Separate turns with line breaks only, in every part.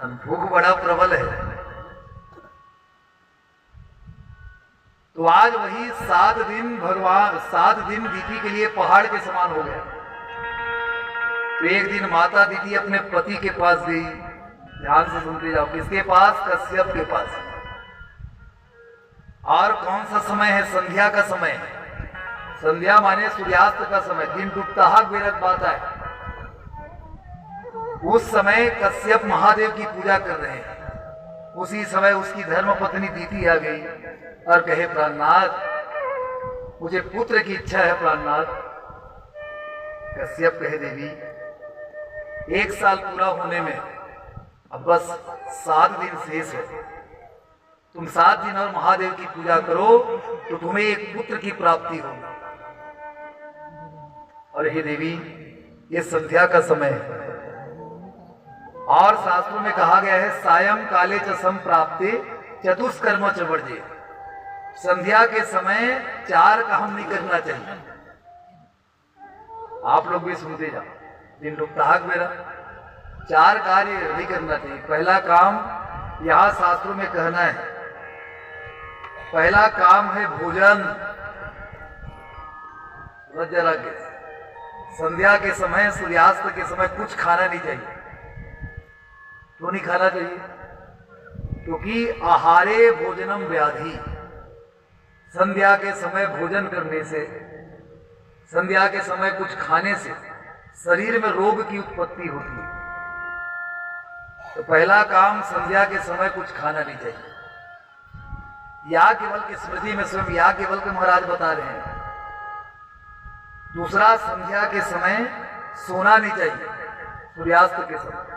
भूख बड़ा प्रबल है। तो आज वही 7 दिन भगवान 7 दिन दीति के लिए पहाड़ के समान हो गया। तो एक दिन माता दीति अपने पति के पास गई। ध्यान से सुनते जाओ, किसके पास? कश्यप के पास। और कौन सा समय है? संध्या का समय है। संध्या माने सूर्यास्त का समय, दिन डूबता हक बेरक बात है। उस समय कश्यप महादेव की पूजा कर रहे हैं। उसी समय उसकी धर्म पत्नी दीति आ गई और कहे, प्राणनाथ मुझे पुत्र की इच्छा है प्राणनाथ। कश्यप कहे, देवी 1 साल पूरा होने में अब बस 7 दिन शेष है। तुम 7 दिन और महादेव की पूजा करो तो तुम्हें एक पुत्र की प्राप्ति होगी। और हे देवी, ये संध्या का समय है और शास्त्रों में कहा गया है, सायं काले च संप्राप्ते चतुष्कर्म च वर्जे। संध्या के समय 4 काम नहीं करना चाहिए। आप लोग भी सुनते जाओ, दिन डूबता हक मेरा। 4 कार्य नहीं करना चाहिए। पहला काम यहां शास्त्रों में कहना है, पहला काम है भोजन। जरा संध्या के समय, सूर्यास्त के समय कुछ खाना नहीं चाहिए। क्यों नहीं खाना चाहिए? क्योंकि आहारे भोजनम व्याधि। संध्या के समय भोजन करने से, संध्या के समय कुछ खाने से शरीर में रोग की उत्पत्ति होती है। तो पहला काम, संध्या के समय कुछ खाना नहीं चाहिए। याज्ञवल्क्य की स्मृति में स्वयं याज्ञवल्क्य महाराज बता रहे हैं। दूसरा, संध्या के समय सोना नहीं चाहिए। सूर्यास्त के समय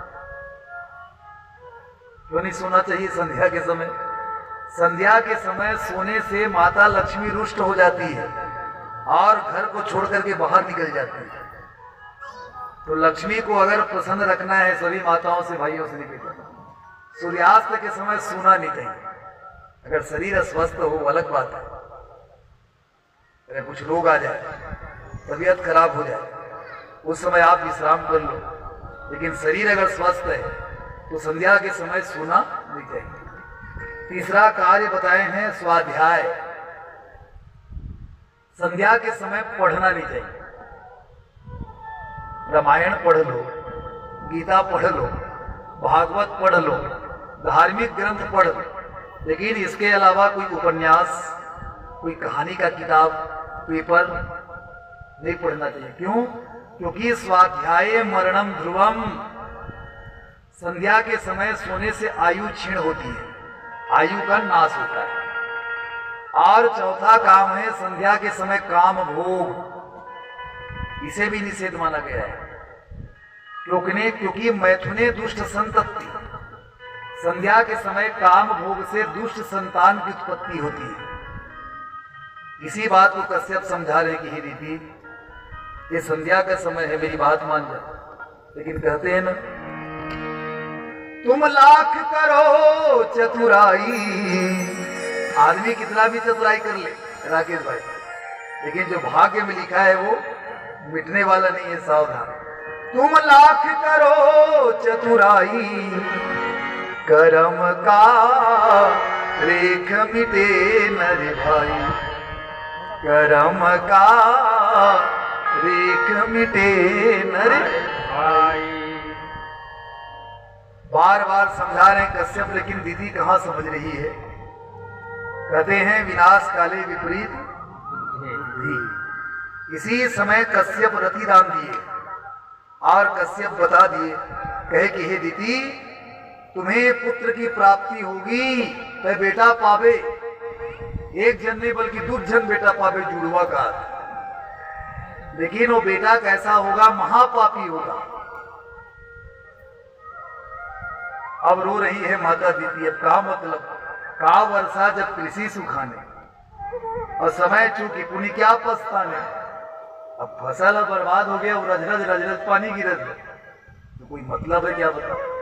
क्यों नहीं सोना चाहिए? संध्या के समय, संध्या के समय सोने से माता लक्ष्मी रुष्ट हो जाती है और घर को छोड़ करके बाहर निकल जाती है। तो लक्ष्मी को अगर प्रसन्न रखना है सभी माताओं से, भाइयों से निकल, सूर्यास्त के समय सोना नहीं चाहिए। अगर शरीर अस्वस्थ हो अलग बात है, अगर कुछ रोग आ जाए, तबीयत खराब हो जाए, उस समय आप विश्राम कर लो। लेकिन शरीर अगर स्वस्थ है तो संध्या के समय सोना नहीं चाहिए। तीसरा कार्य बताए हैं स्वाध्याय। संध्या के समय पढ़ना नहीं चाहिए। रामायण पढ़ लो, गीता पढ़ लो, भागवत पढ़ लो, धार्मिक ग्रंथ पढ़ लो, लेकिन इसके अलावा कोई उपन्यास, कोई कहानी का किताब, पेपर नहीं पढ़ना चाहिए। क्यों? क्योंकि स्वाध्याय मरणम ध्रुवम। संध्या के समय सोने से आयु क्षीण होती है, आयु का नाश होता है। और चौथा काम है संध्या के समय काम भोग। इसे भी निषेध माना गया है। क्योंकि मैथुने दुष्ट संतति। संध्या के समय काम भोग से दुष्ट संतान की उत्पत्ति होती है। इसी बात को कश्यप समझा रहे कि हे दीदी, ये संध्या का समय है, मेरी बात मान जाओ। लेकिन कहते हैं ना, तुम लाख करो चतुराई। आदमी कितना भी चतुराई कर ले राकेश भाई, लेकिन जो भाग्य में लिखा है वो मिटने वाला नहीं है, सावधान। तुम लाख करो चतुराई, करम का रेख मिटे नर भाई। करम का रेख मिटे नर भाई। बार बार समझा रहे कश्यप, लेकिन दीदी कहां समझ रही है। कहते हैं विनाश काले विपरीत बुद्धि। इसी समय कश्यप रति दान दिए और कश्यप बता दिए, कहे कि हे दीदी, तुम्हें पुत्र की प्राप्ति होगी तो बेटा पावे। एक जन नहीं बल्कि 2 जन बेटा पावे, जुड़वा का। लेकिन वो बेटा कैसा होगा? महापापी होगा। अब रो रही है माता दीदी। अब का मतलब? का वर्षा जब कृषि सुखाने और समय चूकी पुण्य क्या पछताने। अब फसल बर्बाद हो गया, रज रज पानी गिरत है, तो कोई मतलब है क्या? बताओ।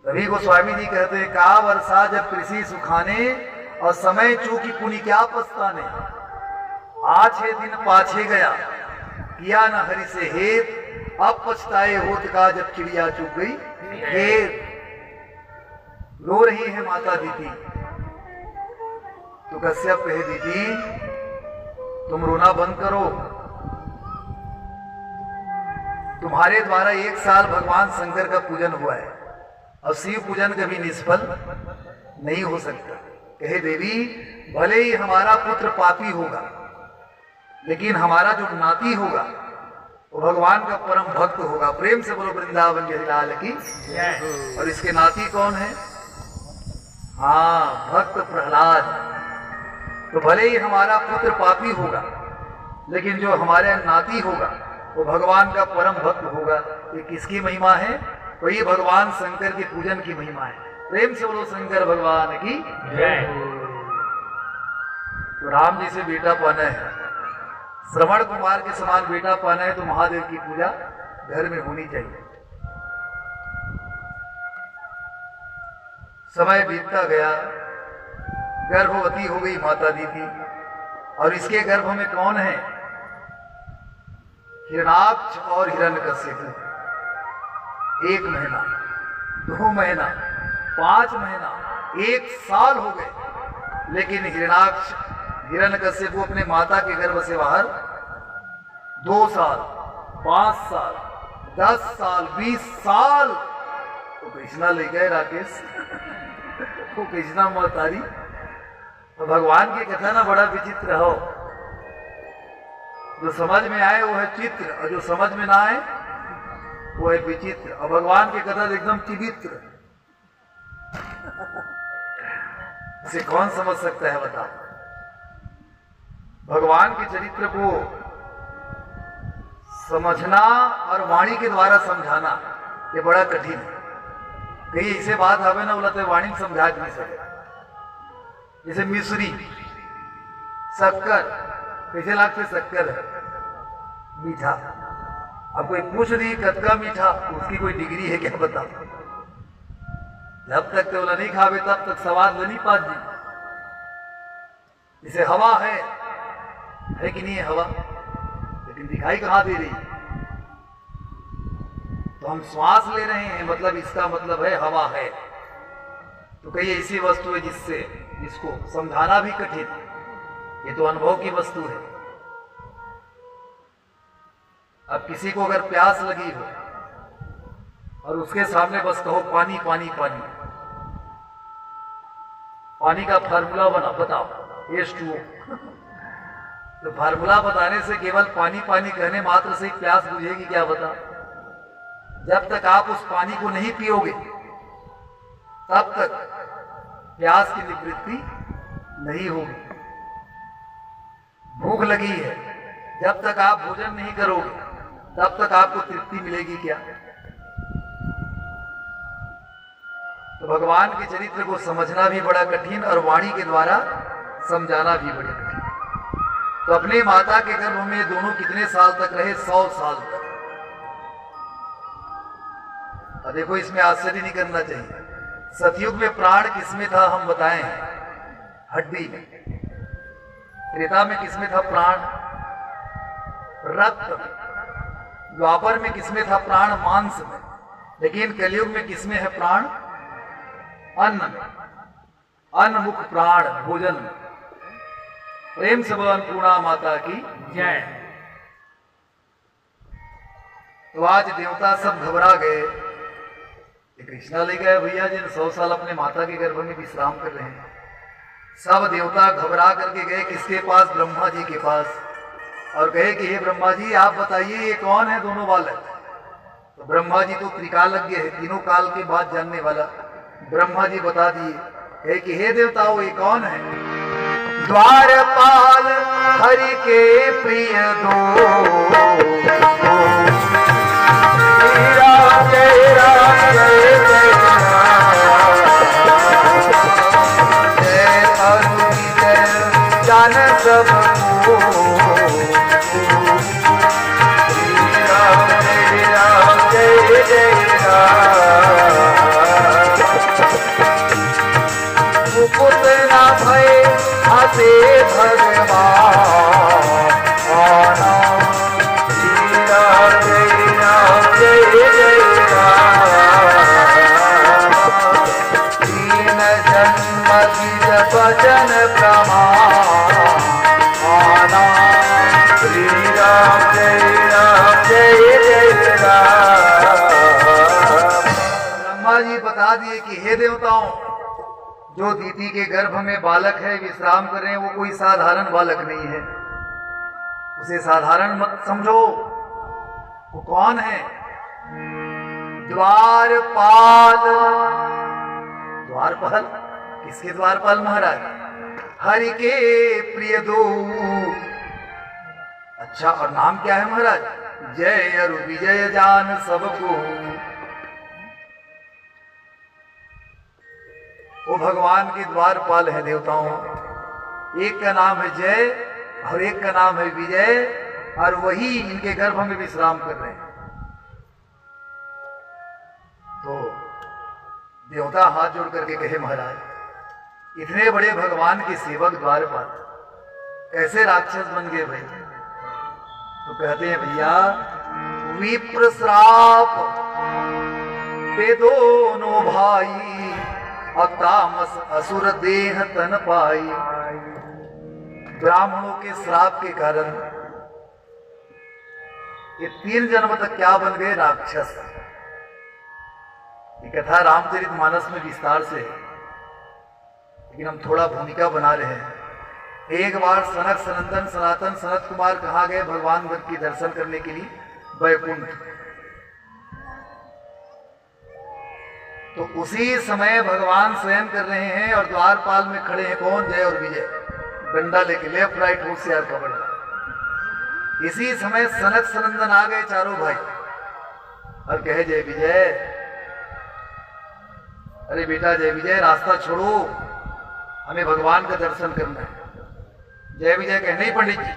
तभी गोस्वामी जी कहते हैं, का वर्षा जब कृषि सुखाने और समय चूकी पुण्य क्या पछताने। आछे दिन पाछे गया, किया न हरि से हेत, अब पछताए होत का जब चिड़िया चुग गई घेर। रो रही है माता दीदी। तो कश्यप कहे दीदी तुम रोना बंद करो, तुम्हारे द्वारा 1 साल भगवान शंकर का पूजन हुआ है और शिव पूजन कभी निष्फल नहीं हो सकता। कहे देवी भले ही हमारा पुत्र पापी होगा लेकिन हमारा जो नाती होगा वो भगवान का परम भक्त होगा। प्रेम से बोलो वृंदावन बिहारी लाल की। और इसके नाती कौन है? हाँ, भक्त प्रहलाद। तो भले ही हमारा पुत्र पापी होगा लेकिन जो हमारे नाती होगा वो भगवान का परम भक्त होगा। ये किसकी महिमा है? तो ये भगवान शंकर के पूजन की महिमा है। प्रेम से बोलो शंकर भगवान की जय। तो राम जी से बेटा पाना है, श्रवण कुमार के समान बेटा पाना है तो महादेव की पूजा घर में होनी चाहिए। समय बीतता गया, गर्भवती हो गई माता दीदी। और इसके गर्भ में कौन है? हिरणाक्ष और हिरण्यकशिपु। 1 महीना, 2 महीना, 5 महीना, 1 साल हो गए लेकिन हिरणाक्ष हिरण्यकशिपु अपने माता के गर्भ से बाहर 2 साल, 5 साल, 10 साल, 20 साल। तो कृष्णा ले गए राकेश। तो कृष्णा महतारी। तो भगवान की कथा ना बड़ा विचित्र हो। जो समझ में आए वो है चित्र और जो समझ में ना आए वो है विचित्र। और भगवान की कथा एकदम चिवित्र। इसे कौन समझ सकता है बताओ? भगवान के चरित्र को समझना और वाणी के द्वारा समझाना ये बड़ा कठिन है। कहीं इसे बात हमें ना बोला तो वाणी समझा नहीं सके। जैसे मिश्री, शक्कर, कैसे लागते? शक्कर है मीठा। अब कोई पूछ दी कतका मीठा, उसकी कोई डिग्री है क्या बता? जब तक तो बोला नहीं खावे तब तक स्वाद नहीं पात जी। जैसे हवा है कि नहीं है हवा, लेकिन दिखाई कहां दे रही? तो हम श्वास ले रहे हैं, मतलब इसका मतलब है हवा है। तो कई ऐसी वस्तु है जिसको समझाना भी कठिन। ये तो अनुभव की वस्तु है। अब किसी को अगर प्यास लगी हो और उसके सामने बस कहो पानी पानी पानी, पानी का फार्मूला बना बताओ H2O। तो फार्मूला बताने से केवल पानी पानी कहने मात्र से ही प्यास बुझेगी क्या बता? जब तक आप उस पानी को नहीं पियोगे तब तक प्यास की निवृत्ति नहीं होगी। भूख लगी है, जब तक आप भोजन नहीं करोगे तब तक आपको तृप्ति मिलेगी क्या? तो भगवान के चरित्र को समझना भी बड़ा कठिन और वाणी के द्वारा समझाना भी बड़ा कठिन। तो अपने माता के गर्भ में दोनों कितने साल तक रहे? 100 साल तक। और देखो इसमें आश्चर्य नहीं करना चाहिए। सतयुग में प्राण किसमें था हम बताएं? हड्डी में। त्रेता में किसमें था प्राण? रक्त में। द्वापर में किसमें था प्राण? मांस में। लेकिन कलयुग में किसमें है प्राण? अन्न में। अन्न मुख प्राण भोजन में। प्रेम से बोलो अन्नपूर्णा माता की जय। तो आज देवता सब घबरा गए। कृष्णा ले गए भैया जिन 100 साल अपने माता के गर्भ में विश्राम कर रहे हैं। सब देवता घबरा करके गए किसके पास? ब्रह्मा जी के पास। और कहे कि हे ब्रह्मा जी आप बताइए ये कौन है दोनों बालक? तो ब्रह्मा जी तो त्रिकालज्ञ है, तीनों काल के बाद जानने वाला। ब्रह्मा जी बता दिए, कहे कि हे देवताओं ये कौन है? द्वारपाल हरि के प्रिय जान सब जय जय मुकुट ना भय हसे भगवान जय राम बता दिए कि हे देवताओं, जो दीति के गर्भ में बालक है विश्राम कर रहे हैं, वो कोई साधारण बालक नहीं है, उसे साधारण मत समझो। वो कौन है? द्वारपाल। द्वारपाल? किसके द्वारपाल महाराज? हरि के प्रिय दो। अच्छा, और नाम क्या है महाराज? जय अरु विजय जान सबको। वो भगवान के द्वारपाल है देवताओं। एक का नाम है जय और एक का नाम है विजय, और वही इनके गर्भ में विश्राम कर रहे हैं। तो देवता हाथ जोड़ करके कहे, महाराज इतने बड़े भगवान के सेवक द्वारपाल कैसे राक्षस बन गए भाई? तो कहते हैं, भैया विप्र श्राप पे दोनों भाई, और तामस असुर देह तन पाई। ब्राह्मणों के श्राप के कारण ये 3 जन्म तक क्या बन गए? राक्षस। ये कथा रामचरितमानस में विस्तार से है, लेकिन हम थोड़ा भूमिका बना रहे हैं। एक बार सनक सनंदन सनातन सनत कुमार कहाँ गए भगवान के दर्शन करने के लिए? वैकुंठ। तो उसी समय भगवान शयन कर रहे हैं और द्वारपाल में खड़े हैं कौन? जय और विजय, डंडा लेके, लेफ्ट राइट होशियार खबरदार। इसी समय सनक सनंदन आ गए चारों भाई और कहे, जय विजय, अरे बेटा जय विजय, रास्ता छोड़ो, हमें भगवान का दर्शन करना है। जय विजय कहे, नहीं पंडित जी,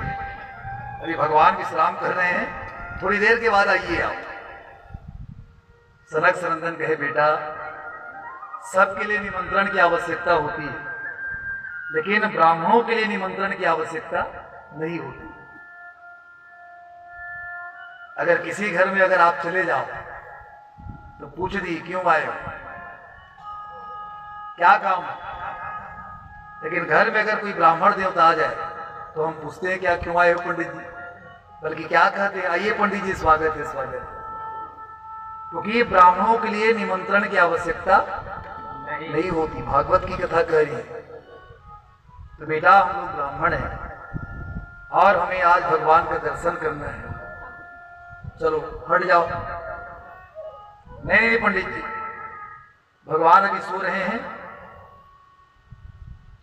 अरे भगवान विश्राम कर रहे हैं, थोड़ी देर के बाद आइए आप। सनक सनंदन कहे, बेटा सबके लिए निमंत्रण की आवश्यकता होती है, लेकिन ब्राह्मणों के लिए निमंत्रण की आवश्यकता नहीं होती। अगर किसी घर में अगर आप चले जाओ तो पूछ दी क्यों आए हो, क्या काम है। लेकिन घर में अगर कोई ब्राह्मण देवता आ जाए तो हम पूछते हैं क्या क्यों आए हो पंडित जी, बल्कि क्या कहते हैं, आइए पंडित जी स्वागत है स्वागत है। क्योंकि ब्राह्मणों के लिए निमंत्रण की आवश्यकता नहीं होती। भागवत की कथा कह रही है। तो बेटा हम लोग ब्राह्मण हैं और हमें आज भगवान का दर्शन करना है, चलो हट जाओ। नहीं पंडित जी, भगवान अभी सो रहे हैं,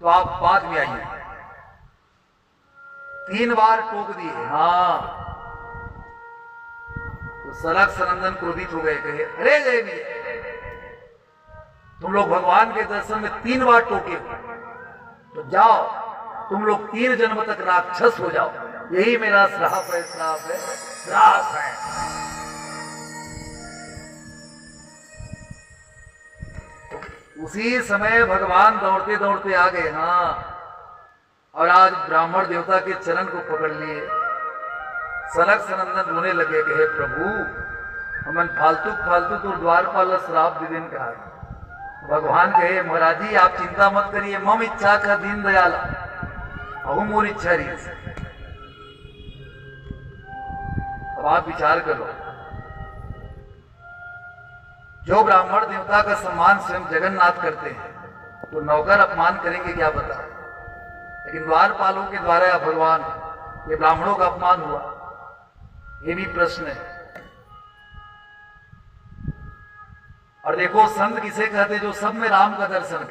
तो आप बाद में आइए। 3 बार टोक दिए। हाँ, तो सनक सनंदन क्रोधित हो गए, कहे, अरे जय विजय, तुम लोग भगवान के दर्शन में 3 बार टोके, तो जाओ तुम लोग 3 जन्म तक राक्षस हो जाओ, यही मेरा श्राप है, श्राप है, श्राप है। उसी समय भगवान दौड़ते दौड़ते आ गए। हाँ, और आज ब्राह्मण देवता के चरण को पकड़ लिए। सनक सनंदन रोने लगे, कहे, प्रभु हमन फालतू फालतू तो द्वारपाल श्राप दे दिन कहा। भगवान कहे, महाराज जी आप चिंता मत करिए, मम इच्छा का दीन दयाला, अहू मोर इच्छा रही। अब आप विचार करो, जो ब्राह्मण देवता का सम्मान स्वयं जगन्नाथ करते हैं तो नौकर अपमान करेंगे क्या बता। लेकिन द्वारपालों के द्वारा भगवान, ये ब्राह्मणों का अपमान हुआ, ये भी प्रश्न है। और देखो संत किसे कहते, जो सब में राम का दर्शन